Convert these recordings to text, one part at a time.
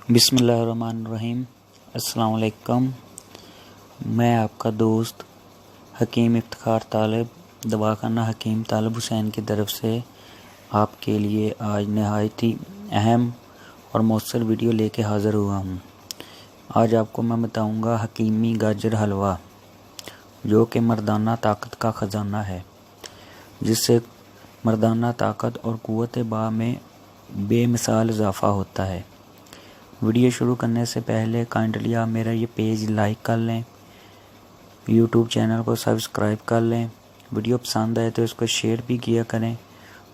بسم اللہ الرحمن الرحیم۔ السلام علیکم۔ میں آپ کا دوست حکیم افتخار طالب دواخانہ حکیم طالب حسین کی طرف سے آپ کے لیے آج نہایت ہی اہم اور مؤثر ویڈیو لے کے حاضر ہوا ہوں۔ آج آپ کو میں بتاؤں گا حکیمی گاجر حلوہ، جو کہ مردانہ طاقت کا خزانہ ہے، جس سے مردانہ طاقت اور قوت با میں بے مثال اضافہ ہوتا ہے۔ ویڈیو شروع کرنے سے پہلے کائنڈلی آپ میرا یہ پیج لائک کر لیں، یوٹیوب چینل کو سبسکرائب کر لیں، ویڈیو پسند آئے تو اس کو شیئر بھی کیا کریں۔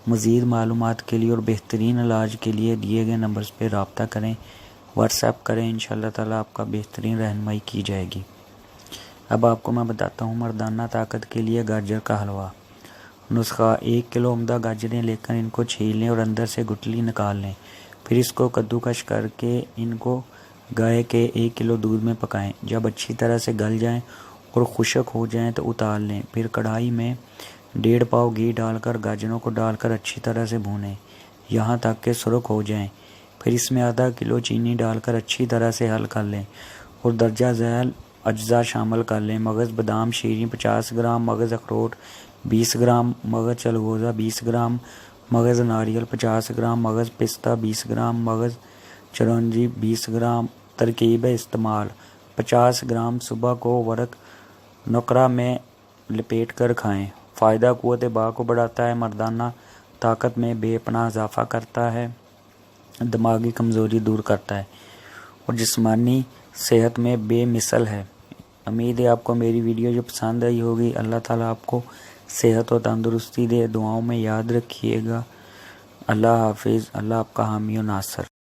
مزید معلومات کے لیے اور بہترین علاج کے لیے دیے گئے نمبرز پہ رابطہ کریں، واٹساپ کریں، انشاءاللہ تعالی آپ کا بہترین رہنمائی کی جائے گی۔ اب آپ کو میں بتاتا ہوں مردانہ طاقت کے لیے گاجر کا حلوہ۔ نسخہ: 1 کلو عمدہ گاجریں لے کر ان کو چھیل لیں اور اندر سے گٹلی نکال لیں، پھر اس کو کدوکش کر کے ان کو گائے کے 1 کلو دودھ میں پکائیں۔ جب اچھی طرح سے گل جائیں اور خشک ہو جائیں تو اتار لیں، پھر کڑھائی میں 1.5 پاؤ گھی ڈال کر گاجروں کو ڈال کر اچھی طرح سے بھونیں یہاں تک کہ سرخ ہو جائیں، پھر اس میں آدھا کلو چینی ڈال کر اچھی طرح سے حل کر لیں اور درجہ ذیل اجزاء شامل کر لیں: مغز بادام شیریں 50 گرام، مغز اخروٹ 20 گرام، مغز چلگوزہ 20 گرام، مغز ناریل 50 گرام، مغز پستہ 20 گرام، مغز چرونجی 20 گرام۔ ترکیب استعمال: 50 گرام صبح کو ورق نقرہ میں لپیٹ کر کھائیں۔ فائدہ: قوت با کو بڑھاتا ہے، مردانہ طاقت میں بے پناہ اضافہ کرتا ہے، دماغی کمزوری دور کرتا ہے اور جسمانی صحت میں بے مثل ہے۔ امید ہے آپ کو میری ویڈیو جو پسند آئی ہوگی۔ اللہ تعالیٰ آپ کو صحت و تندرستی دے، دعاؤں میں یاد رکھیے گا۔ اللہ حافظ۔ اللہ آپ کا حامی و ناصر۔